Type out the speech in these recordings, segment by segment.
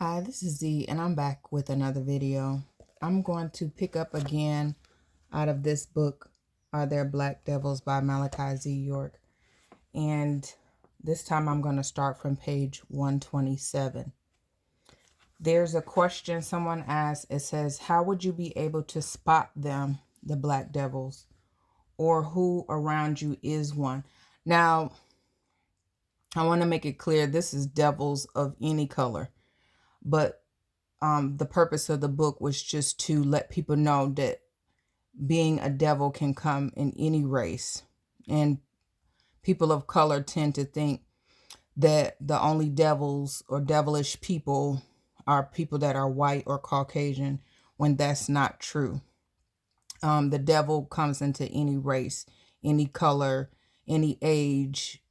Hi, this is Z, and I'm back with another video. I'm going to pick up again out of this book, Are There Black Devils by Malachi Z. York. And this time I'm going to start from page 127. There's a question someone asked. It says, how would you be able to spot them, the black devils, or who around you is one? Now, I want to make it clear this is devils of any color, but the purpose of the book was just to let people know that being a devil can come in any race. And people of color tend to think that the only devils or devilish people are people that are white or Caucasian, when that's not true. The devil comes into any race, any color, any age,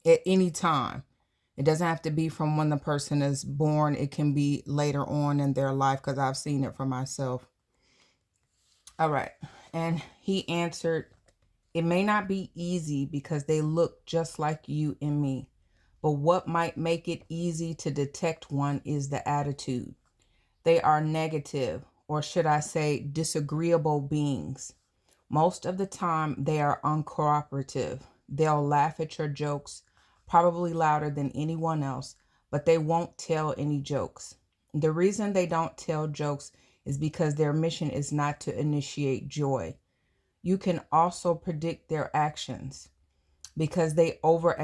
at any time. It doesn't have to be from when the person is born. It can be later on in their life, because I've seen it for myself. All right. And he answered, it may not be easy because they look just like you and me. But what might make it easy to detect one is the attitude. They are negative, or should I say disagreeable beings. Most of the time, they are uncooperative. They'll laugh at your jokes, probably louder than anyone else, but they won't tell any jokes. The reason they don't tell jokes is because their mission is not to initiate joy. You can also predict their actions because they over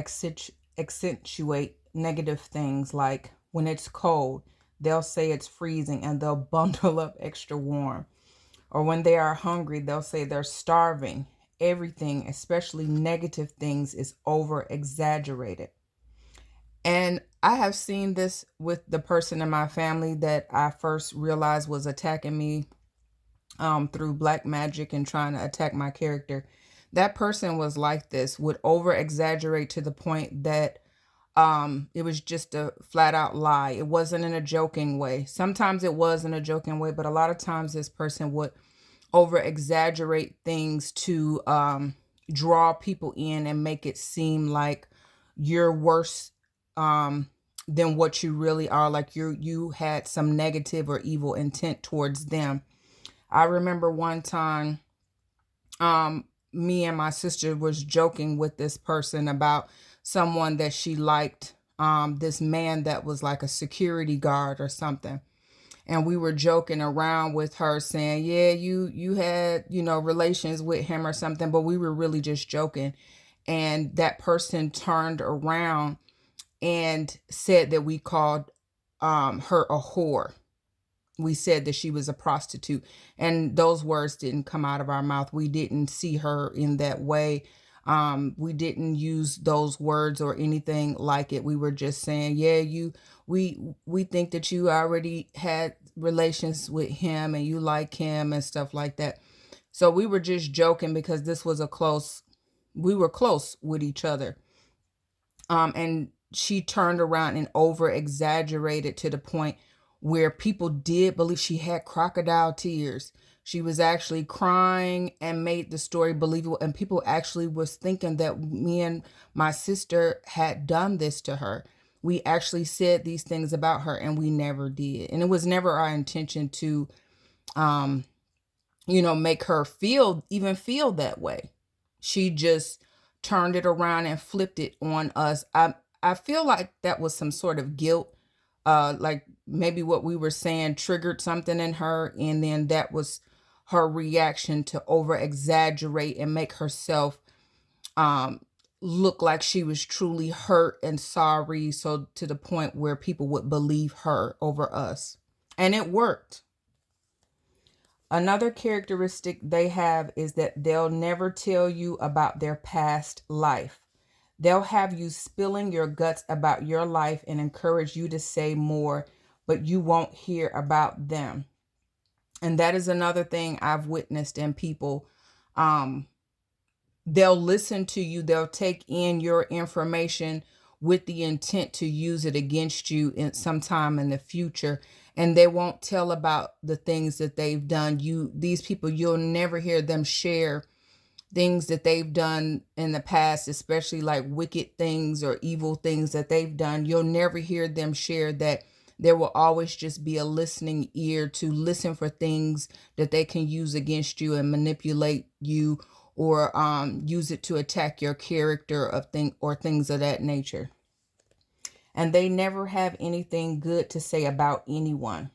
accentuate negative things, like when it's cold, they'll say it's freezing and they'll bundle up extra warm. Or when they are hungry, they'll say they're starving. Everything, especially negative things, is over exaggerated. And I have seen this with the person in my family that I first realized was attacking me through black magic and trying to attack my character. That person was like this, would over exaggerate to the point that it was just a flat out lie. It wasn't in a joking way. Sometimes it was in a joking way, but a lot of times this person would over exaggerate things to draw people in and make it seem like you're worse than what you really are, like you had some negative or evil intent towards them. I remember one time me and my sister was joking with this person about someone that she liked, this man that was like a security guard or something. And we were joking around with her saying, yeah, you had, relations with him or something, but we were really just joking. And that person turned around and said that we called her a whore. We said that she was a prostitute, and those words didn't come out of our mouth. We didn't see her in that way. We didn't use those words or anything like it. We were just saying, yeah, we think that you already had relations with him and you like him and stuff like that. So we were just joking because this was we were close with each other. And she turned around and over exaggerated to the point where people did believe she had crocodile tears. She was actually crying and made the story believable. And people actually was thinking that me and my sister had done this to her. We actually said these things about her, and we never did. And it was never our intention to, make her even feel that way. She just turned it around and flipped it on us. I feel like that was some sort of guilt. Like maybe what we were saying triggered something in her, and then that was her reaction to over exaggerate and make herself look like she was truly hurt and sorry, so to the point where people would believe her over us. And it worked. Another characteristic they have is that they'll never tell you about their past life. They'll have you spilling your guts about your life and encourage you to say more, but you won't hear about them. And that is another thing I've witnessed in people. They'll listen to you. They'll take in your information with the intent to use it against you in sometime in the future. And they won't tell about the things that they've done. These people, you'll never hear them share things that they've done in the past, especially like wicked things or evil things that they've done. You'll never hear them share that There will always just be a listening ear to listen for things that they can use against you and manipulate you, or use it to attack your character or things of that nature. And they never have anything good to say about anyone.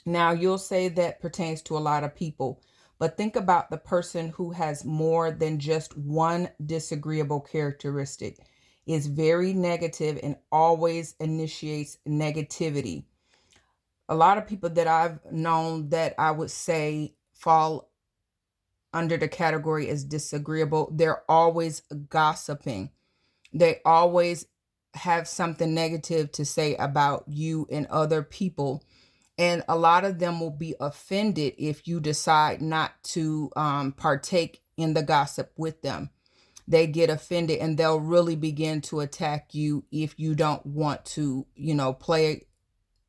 Now, you'll say that pertains to a lot of people, but think about the person who has more than just one disagreeable characteristic, is very negative and always initiates negativity. A lot of people that I've known that I would say fall under the category as disagreeable, they're always gossiping. They always have something negative to say about you and other people. And a lot of them will be offended if you decide not to partake in the gossip with them. They get offended and they'll really begin to attack you if you don't want to, play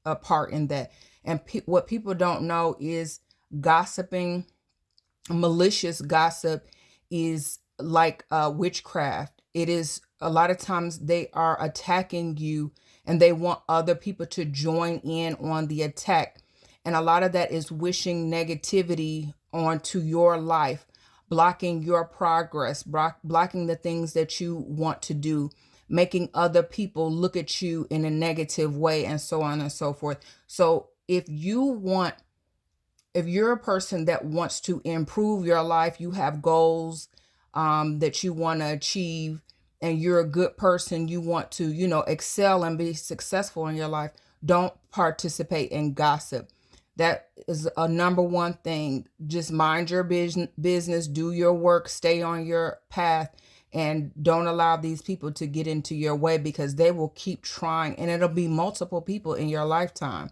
a part in that. And what people don't know is gossiping, malicious gossip, is like witchcraft. It is, a lot of times they are attacking you and they want other people to join in on the attack. And a lot of that is wishing negativity onto your life, blocking your progress, blocking the things that you want to do, making other people look at you in a negative way, and so on and so forth. So if you're a person that wants to improve your life, you have goals that you want to achieve, and you're a good person, you want to, excel and be successful in your life, don't participate in gossip. That is a number one thing. Just mind your business, do your work, stay on your path, and don't allow these people to get into your way, because they will keep trying, and it'll be multiple people in your lifetime.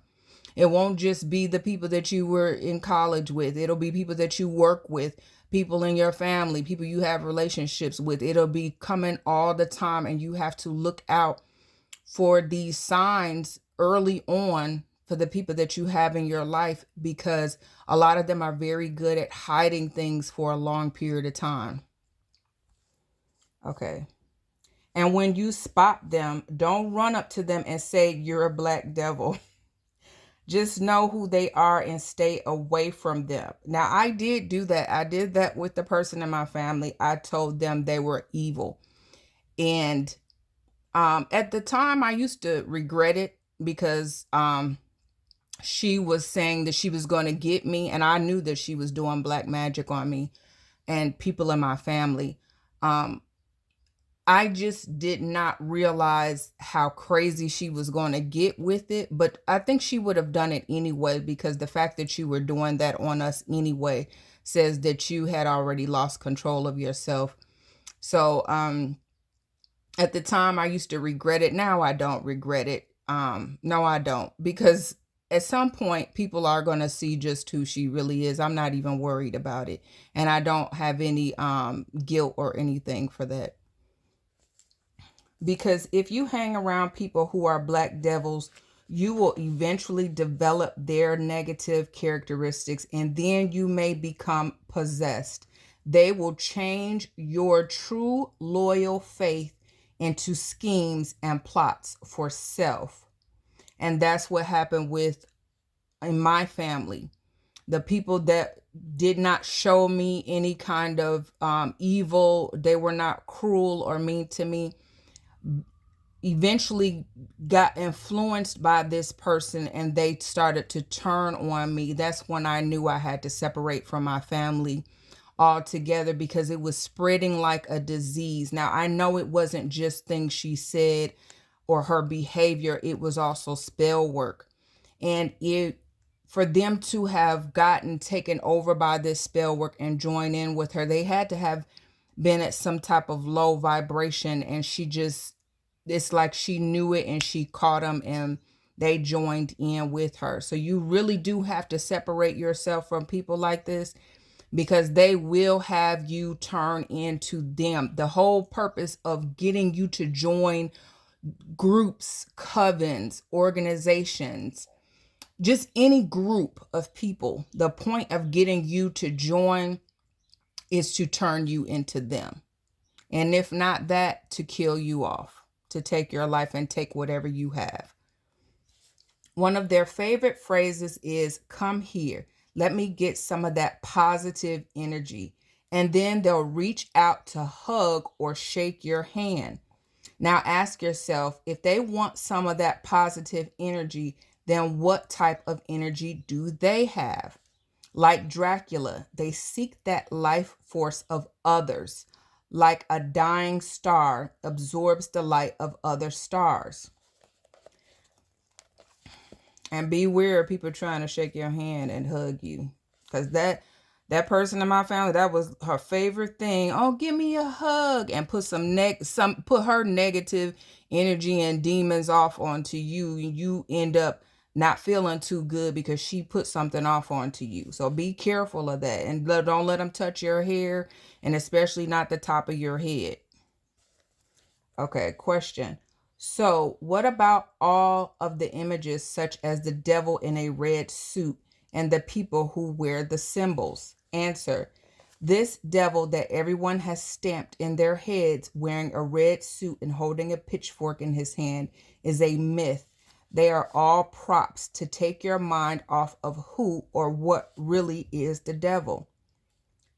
It won't just be the people that you were in college with. It'll be people that you work with, people in your family, people you have relationships with. It'll be coming all the time, and you have to look out for these signs early on for the people that you have in your life, because a lot of them are very good at hiding things for a long period of time. Okay. And when you spot them, don't run up to them and say you're a black devil. Just know who they are and stay away from them. Now, I did do that. I did that with the person in my family. I told them they were evil. And at the time, I used to regret it, because she was saying that she was going to get me. And I knew that she was doing black magic on me and people in my family. I just did not realize how crazy she was going to get with it. But I think she would have done it anyway, because the fact that you were doing that on us anyway says that you had already lost control of yourself. So at the time, I used to regret it. Now I don't regret it. No, I don't. Because at some point, people are going to see just who she really is. I'm not even worried about it. And I don't have any guilt or anything for that. Because if you hang around people who are black devils, you will eventually develop their negative characteristics, and then you may become possessed. They will change your true loyal faith into schemes and plots for self. And that's what happened in my family. The people that did not show me any kind of evil, they were not cruel or mean to me, eventually got influenced by this person, and they started to turn on me. That's when I knew I had to separate from my family altogether, because it was spreading like a disease. Now, I know it wasn't just things she said or her behavior, it was also spell work. And for them to have gotten taken over by this spell work and join in with her, they had to have been at some type of low vibration, and it's like she knew it and she caught them and they joined in with her. So you really do have to separate yourself from people like this, because they will have you turn into them. The whole purpose of getting you to join groups, covens, organizations, just any group of people, the point of getting you to join is to turn you into them. And if not that, to kill you off, to take your life and take whatever you have. One of their favorite phrases is, "Come here. Let me get some of that positive energy." And then they'll reach out to hug or shake your hand. Now ask yourself, if they want some of that positive energy, then what type of energy do they have? Like Dracula, they seek that life force of others. Like a dying star absorbs the light of other stars. And beware of people trying to shake your hand and hug you. Because that person in my family, that was her favorite thing. "Oh, give me a hug," and put put her negative energy and demons off onto you. And you end up not feeling too good because she put something off onto you. So be careful of that. And don't let them touch your hair, and especially not the top of your head. Okay, question. So, what about all of the images, such as the devil in a red suit and the people who wear the symbols? Answer. This devil that everyone has stamped in their heads, wearing a red suit and holding a pitchfork in his hand, is a myth. They are all props to take your mind off of who or what really is the devil.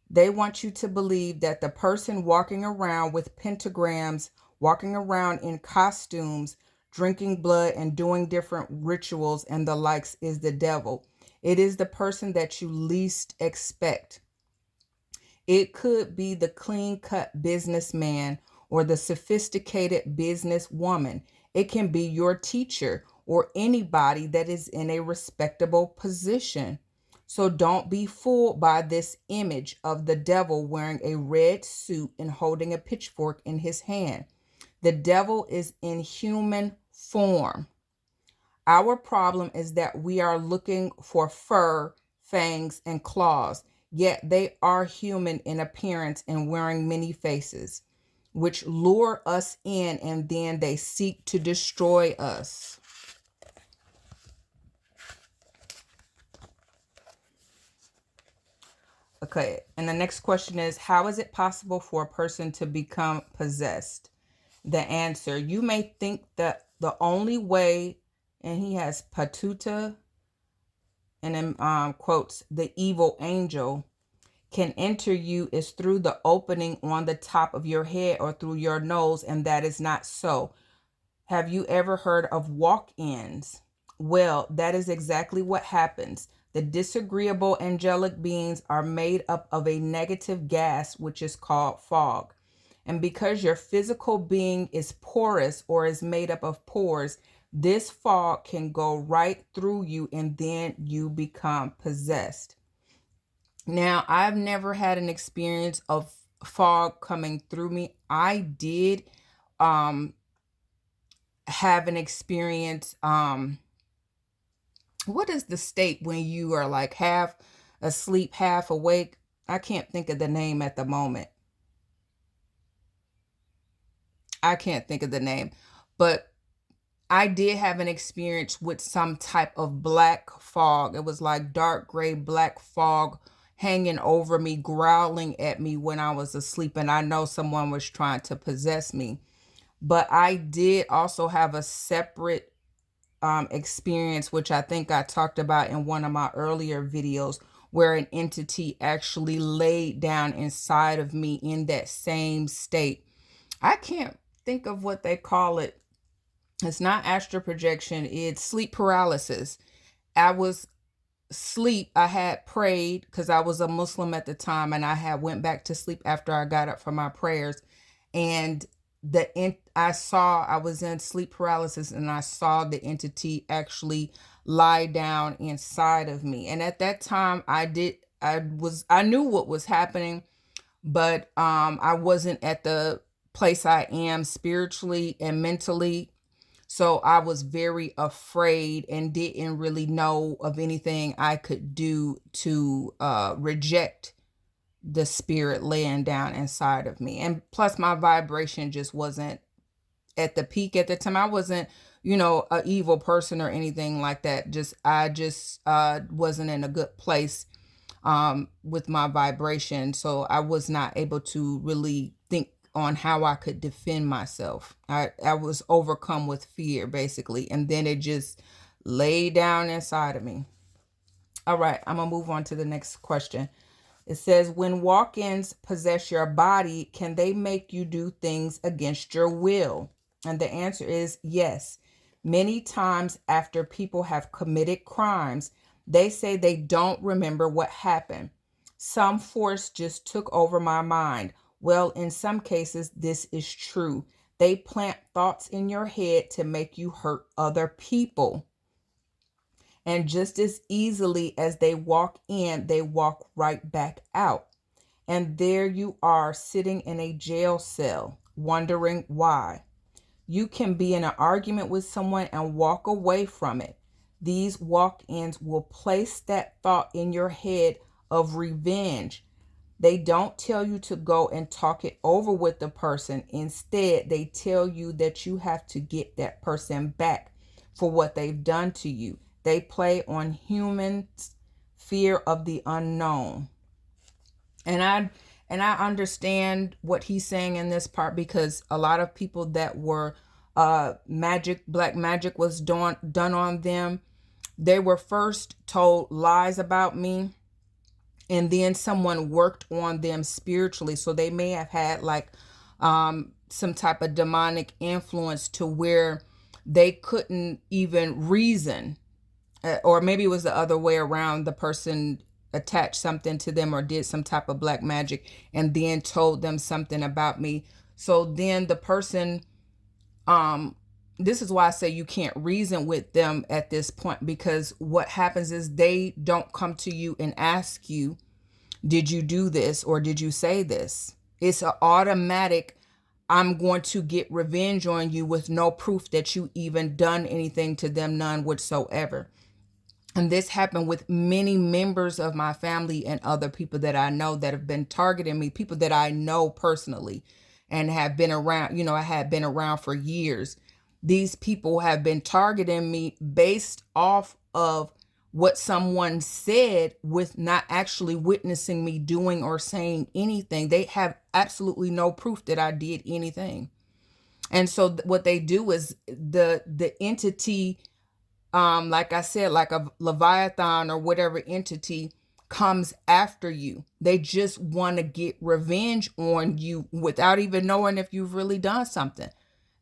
They want you to believe that the person walking around with pentagrams, walking around in costumes, drinking blood and doing different rituals and the likes is the devil. It is the person that you least expect. It could be the clean-cut businessman or the sophisticated businesswoman. It can be your teacher or anybody that is in a respectable position. So don't be fooled by this image of the devil wearing a red suit and holding a pitchfork in his hand. The devil is in human form. Our problem is that we are looking for fur, fangs, and claws, yet they are human in appearance and wearing many faces, which lure us in, and then they seek to destroy us. Okay, and the next question is, how is it possible for a person to become possessed? The answer, you may think that the only way, and he has Patuta, and then quotes, the evil angel, can enter you is through the opening on the top of your head or through your nose, and that is not so. Have you ever heard of walk-ins? Well, that is exactly what happens. The disagreeable angelic beings are made up of a negative gas, which is called fog. And because your physical being is porous or is made up of pores, this fog can go right through you and then you become possessed. Now, I've never had an experience of fog coming through me. I did have an experience. What is the state when you are like half asleep, half awake? I can't think of the name at the moment. I can't think of the name, but I did have an experience with some type of black fog. It was like dark gray black fog hanging over me, growling at me when I was asleep, and I know someone was trying to possess me. But I did also have a separate experience, which I think I talked about in one of my earlier videos, where an entity actually laid down inside of me in that same state. I can't think of what they call it. It's not astral projection, it's sleep paralysis. I was asleep. I had prayed because I was a Muslim at the time, and I had went back to sleep after I got up from my prayers. And I was in sleep paralysis, and I saw the entity actually lie down inside of me. And at that time I knew what was happening, but I wasn't at the place I am spiritually and mentally. So I was very afraid and didn't really know of anything I could do to reject the spirit laying down inside of me. And plus my vibration just wasn't at the peak at the time. I wasn't, a evil person or anything like that. I just wasn't in a good place with my vibration. So I was not able to really think on how I could defend myself. I was overcome with fear, basically. And then it just laid down inside of me. All right, I'm going to move on to the next question. It says, when walk-ins possess your body, can they make you do things against your will? And the answer is yes. Many times after people have committed crimes, they say they don't remember what happened. Some force just took over my mind. Well, in some cases, this is true. They plant thoughts in your head to make you hurt other people. And just as easily as they walk in, they walk right back out. And there you are sitting in a jail cell, wondering why. You can be in an argument with someone and walk away from it. These walk-ins will place that thought in your head of revenge. They don't tell you to go and talk it over with the person. Instead, they tell you that you have to get that person back for what they've done to you. They play on humans' fear of the unknown. And I understand what he's saying in this part, because a lot of people that were black magic was done on them. They were first told lies about me, and then someone worked on them spiritually. So they may have had like some type of demonic influence to where they couldn't even reason. Or maybe it was the other way around. The person attached something to them or did some type of black magic and then told them something about me. So then the person, this is why I say you can't reason with them at this point, because what happens is they don't come to you and ask you, did you do this or did you say this? It's an automatic, I'm going to get revenge on you with no proof that you even done anything to them, none whatsoever. And this happened with many members of my family and other people that I know that have been targeting me, people that I know personally and have been around, I had been around for years. These people have been targeting me based off of what someone said, with not actually witnessing me doing or saying anything. They have absolutely no proof that I did anything. And so what they do is the entity, like I said, like a Leviathan or whatever entity comes after you. They just want to get revenge on you without even knowing if you've really done something.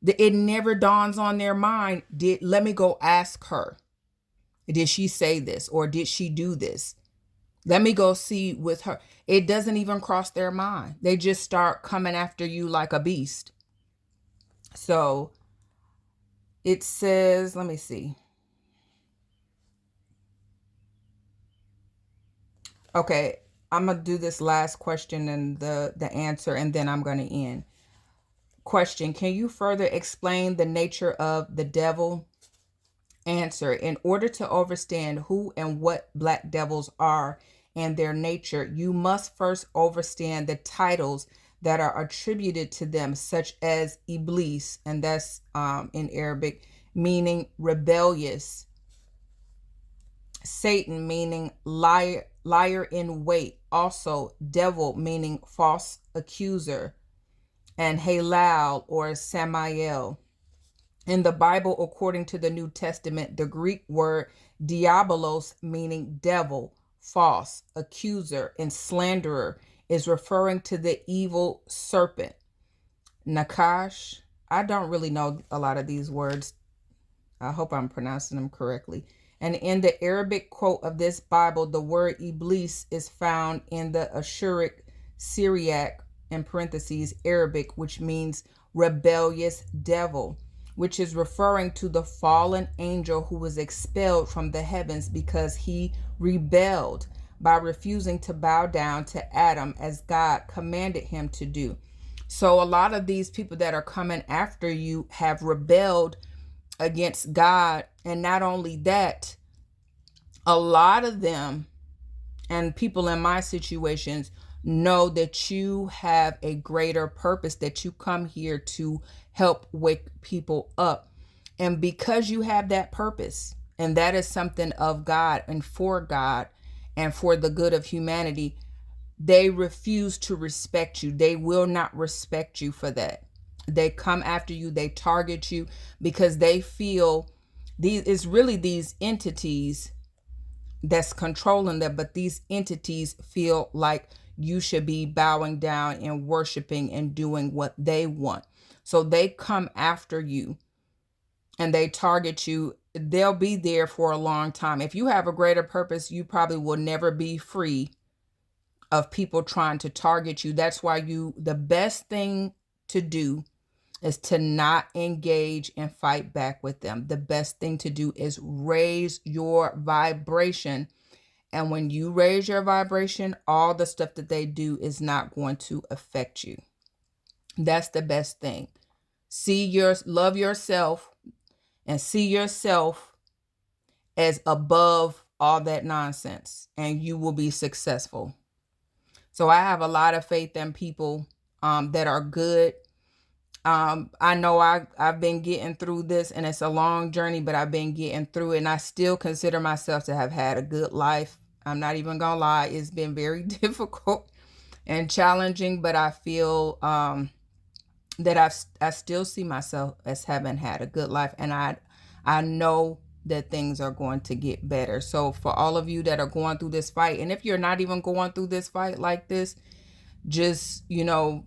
It never dawns on their mind, let me go ask her. Did she say this or did she do this? Let me go see with her. It doesn't even cross their mind. They just start coming after you like a beast. So it says, let me see. Okay, I'm going to do this last question and the answer, and then I'm going to end. Question, can you further explain the nature of the devil? Answer, in order to understand who and what black devils are and their nature, you must first understand the titles that are attributed to them, such as Iblis, and that's in Arabic, meaning rebellious. Satan, meaning liar in wait. Also, devil, meaning false accuser. And Halal or Samael. In the Bible, according to the New Testament, the Greek word diabolos, meaning devil, false, accuser, and slanderer, is referring to the evil serpent. Nakash, I don't really know a lot of these words. I hope I'm pronouncing them correctly. And in the Arabic quote of this Bible, the word Iblis is found in the Ashuric Syriac, in parentheses, Arabic, which means rebellious devil, which is referring to the fallen angel who was expelled from the heavens because he rebelled by refusing to bow down to Adam as God commanded him to do. So a lot of these people that are coming after you have rebelled against God. And not only that, a lot of them and people in my situations know that you have a greater purpose, that you come here to help wake people up. And because you have that purpose, and that is something of God and for the good of humanity, they refuse to respect you. They will not respect you for that. They come after you, they target you because they feel It's really these entities that's controlling them, but these entities feel like you should be bowing down and worshiping and doing what they want. So they come after you and they target you. They'll be there for a long time. If you have a greater purpose, you probably will never be free of people trying to target you. That's why the best thing to do is to not engage and fight back with them. The best thing to do is raise your vibration. And when you raise your vibration, all the stuff that they do is not going to affect you. That's the best thing. Love yourself and see yourself as above all that nonsense, and you will be successful. So I have a lot of faith in people that are good. I know I've been getting through this, and it's a long journey, but I've been getting through it, and I still consider myself to have had a good life. I'm not even gonna lie. It's been very difficult and challenging, but I feel that I still see myself as having had a good life, and I know that things are going to get better. So for all of you that are going through this fight, and if you're not even going through this fight like this, just,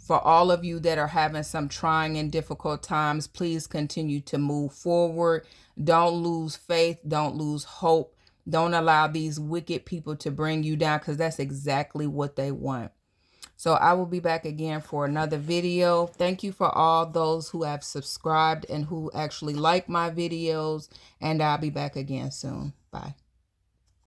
for all of you that are having some trying and difficult times, please continue to move forward. Don't lose faith. Don't lose hope. Don't allow these wicked people to bring you down, because that's exactly what they want. So I will be back again for another video. Thank you for all those who have subscribed and who actually like my videos. And I'll be back again soon. Bye.